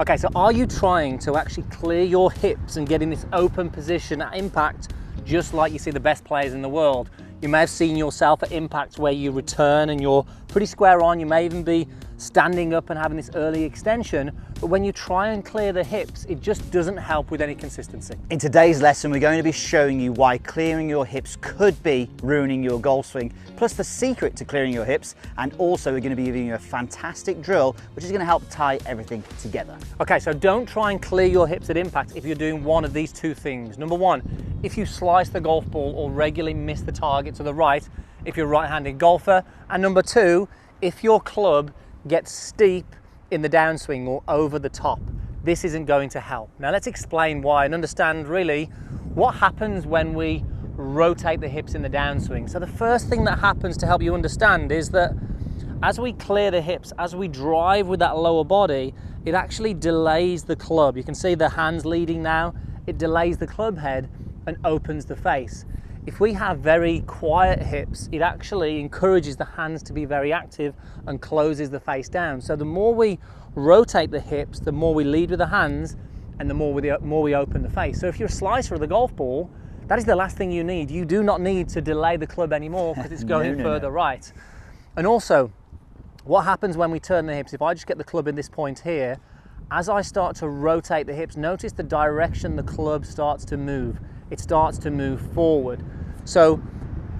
Okay, so are you trying to actually clear your hips and get in this open position at impact, just like you see the best players in the world? You may have seen yourself at impact where you return and you're pretty square on. You may even be standing up and having this early extension, but when you try and clear the hips, it just doesn't help with any consistency. In today's lesson, we're going to be showing you why clearing your hips could be ruining your golf swing, plus the secret to clearing your hips, and also we're going to be giving you a fantastic drill, which is going to help tie everything together. Okay, so don't try and clear your hips at impact if you're doing one of these two things. Number one, if you slice the golf ball or regularly miss the target to the right, if you're a right-handed golfer. And number two, if your club gets steep in the downswing or over the top, this isn't going to help. Now let's explain why and understand really what happens when we rotate the hips in the downswing. So the first thing that happens to help you understand is that as we clear the hips, as we drive with that lower body, it actually delays the club. You can see the hands leading now. It delays the club head and opens the face. If we have very quiet hips, it actually encourages the hands to be very active and closes the face down. So the more we rotate the hips, the more we lead with the hands and the more we open the face. So if you're a slicer of the golf ball, that is the last thing you need. You do not need to delay the club anymore because it's going further right. And also, what happens when we turn the hips, if I just get the club in this point here, as I start to rotate the hips, notice the direction the club starts to move. It starts to move forward. So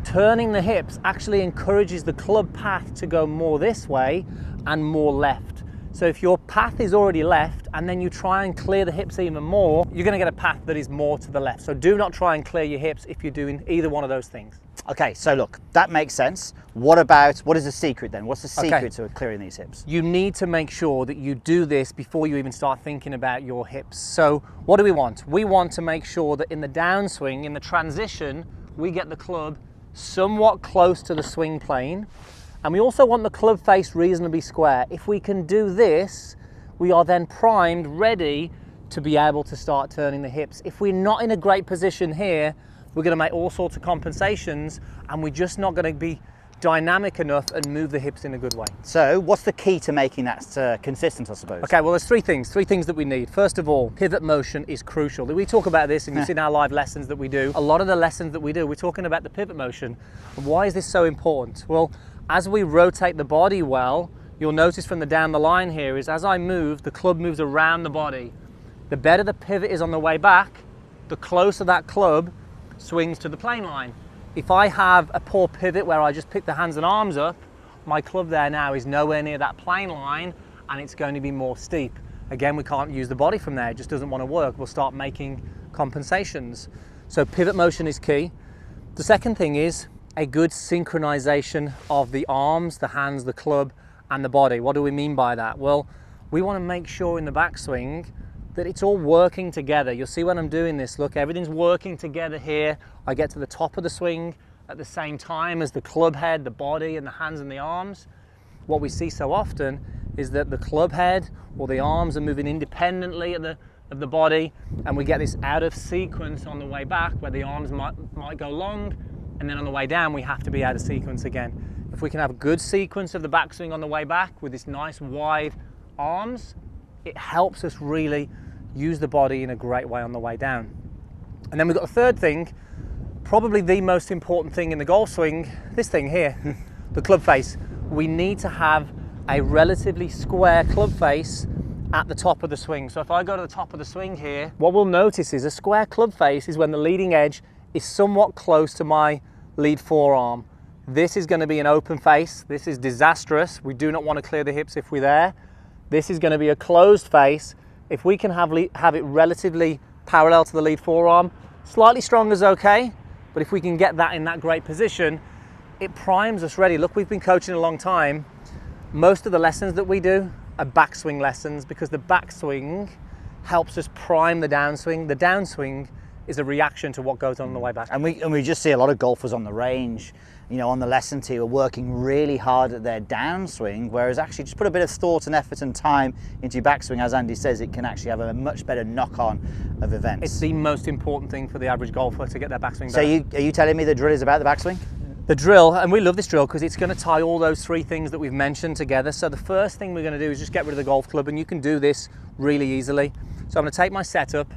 turning the hips actually encourages the club path to go more this way and more left. So if your path is already left and then you try and clear the hips even more, you're going to get a path that is more to the left. So do not try and clear your hips if you're doing either one of those things. Okay, so look, that makes sense. What is the secret then? What's the secret to clearing these hips? You need to make sure that you do this before you even start thinking about your hips. So what do we want? We want to make sure that in the downswing, in the transition, we get the club somewhat close to the swing plane. And we also want the club face reasonably square. If we can do this, we are then primed, ready to be able to start turning the hips. If we're not in a great position here, we're going to make all sorts of compensations and we're just not going to be dynamic enough and move the hips in a good way. So what's the key to making that consistent, I suppose? Okay, well there's three things that we need. First of all, pivot motion is crucial. We talk about this and you see in our live lessons that we do. A lot of the lessons that we do, we're talking about the pivot motion. And why is this so important? Well, as we rotate the body well, you'll notice from the down the line here is as I move, the club moves around the body. The better the pivot is on the way back, the closer that club swings to the plane line. If I have a poor pivot where I just pick the hands and arms up, my club there now is nowhere near that plane line and it's going to be more steep. Again, we can't use the body from there, it just doesn't want to work. We'll start making compensations. So pivot motion is key. The second thing is a good synchronization of the arms, the hands, the club and the body. What do we mean by that? Well, we want to make sure in the backswing that it's all working together. You'll see when I'm doing this, look, everything's working together here. I get to the top of the swing at the same time as the club head, the body and the hands and the arms. What we see so often is that the club head or the arms are moving independently of the body and we get this out of sequence on the way back where the arms might go long and then on the way down we have to be out of sequence again. If we can have a good sequence of the backswing on the way back with this nice wide arms, it helps us really use the body in a great way on the way down. And then we've got the third thing, probably the most important thing in the golf swing, this thing here, the club face. We need to have a relatively square club face at the top of the swing. So if I go to the top of the swing here, what we'll notice is a square club face is when the leading edge is somewhat close to my lead forearm. This is going to be an open face. This is disastrous. We do not want to clear the hips if we're there. This is going to be a closed face. If we can have it relatively parallel to the lead forearm, slightly stronger is okay, but if we can get that in that great position, it primes us ready. Look, we've been coaching a long time. Most of the lessons that we do are backswing lessons because the backswing helps us prime the downswing. The downswing is a reaction to what goes on the way back. And we just see a lot of golfers on the range, you know, on the lesson tee are working really hard at their downswing, whereas actually just put a bit of thought and effort and time into your backswing, as Andy says, it can actually have a much better knock-on of events. It's the most important thing for the average golfer to get their backswing better. So are you telling me the drill is about the backswing? The drill, and we love this drill because it's going to tie all those three things that we've mentioned together. So the first thing we're going to do is just get rid of the golf club, and you can do this really easily. So I'm going to take my setup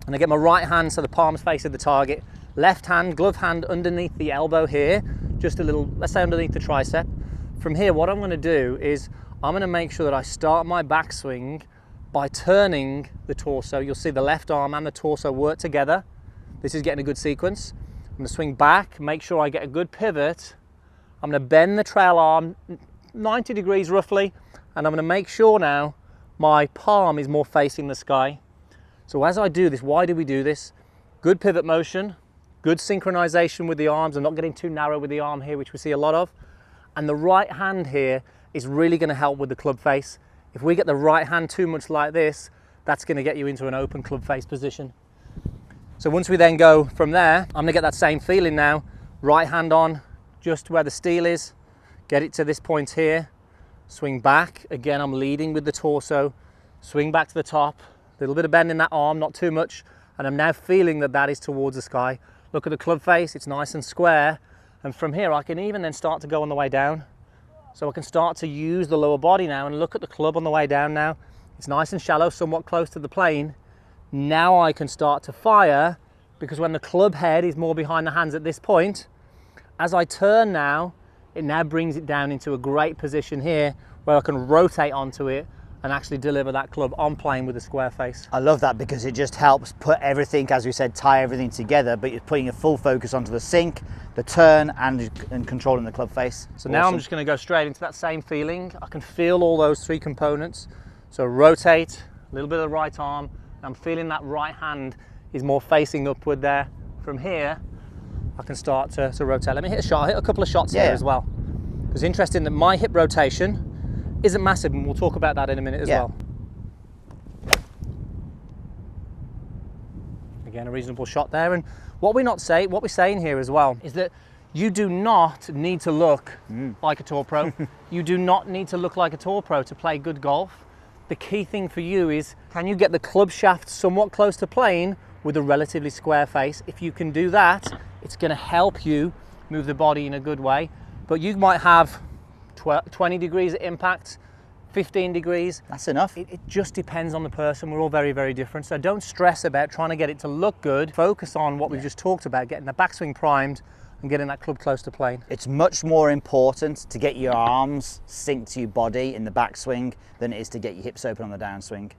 and I get my right hand so the palm's facing the target, left hand, glove hand underneath the elbow here, just a little, let's say underneath the tricep. From here, what I'm going to do is I'm going to make sure that I start my backswing by turning the torso. You'll see the left arm and the torso work together. This is getting a good sequence. I'm going to swing back, make sure I get a good pivot. I'm going to bend the trail arm 90 degrees roughly, and I'm going to make sure now my palm is more facing the sky. So as I do this, why do we do this? Good pivot motion, good synchronization with the arms. I'm not getting too narrow with the arm here, which we see a lot of. And the right hand here is really going to help with the club face. If we get the right hand too much like this, that's going to get you into an open club face position. So once we then go from there, I'm going to get that same feeling now. Right hand on, just where the steel is, get it to this point here, swing back. Again, I'm leading with the torso, swing back to the top, a little bit of bend in that arm, not too much, and I'm now feeling that that is towards the sky. Look at the club face, it's nice and square, and from here I can even then start to go on the way down. So I can start to use the lower body now and look at the club on the way down now. It's nice and shallow, somewhat close to the plane. Now I can start to fire, because when the club head is more behind the hands at this point, as I turn now, it now brings it down into a great position here where I can rotate onto it and actually deliver that club on plane with a square face. I love that because it just helps put everything, as we said, tie everything together, but you're putting a full focus onto the sink, the turn, and controlling the club face. So now I'm just going to go straight into that same feeling. I can feel all those three components. So rotate, a little bit of the right arm, and I'm feeling that right hand is more facing upward there. From here, I can start to rotate. Let me hit a shot, hit a couple of shots here as well. It's interesting that my hip rotation isn't massive, and we'll talk about that in a minute as well. Again, a reasonable shot there. And what we're saying here as well is that you do not need to look like a tour pro. You do not need to look like a tour pro to play good golf. The key thing for you is, can you get the club shaft somewhat close to plane with a relatively square face? If you can do that, it's going to help you move the body in a good way. But you might have 20 degrees of impact, 15 degrees. That's enough. It just depends on the person. We're all very, very different. So don't stress about trying to get it to look good. Focus on what we've just talked about, getting the backswing primed and getting that club close to plane. It's much more important to get your arms synced to your body in the backswing than it is to get your hips open on the downswing.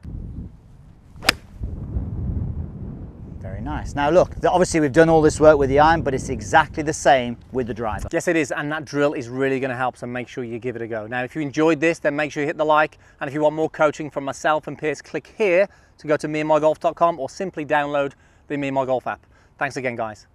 Very nice. Now look, obviously we've done all this work with the iron, but it's exactly the same with the driver. Yes, it is, and that drill is really going to help, so make sure you give it a go. Now, if you enjoyed this, then make sure you hit the like, and if you want more coaching from myself and Piers, click here to go to meandmygolf.com or simply download the Meandmygolf app. Thanks again, guys.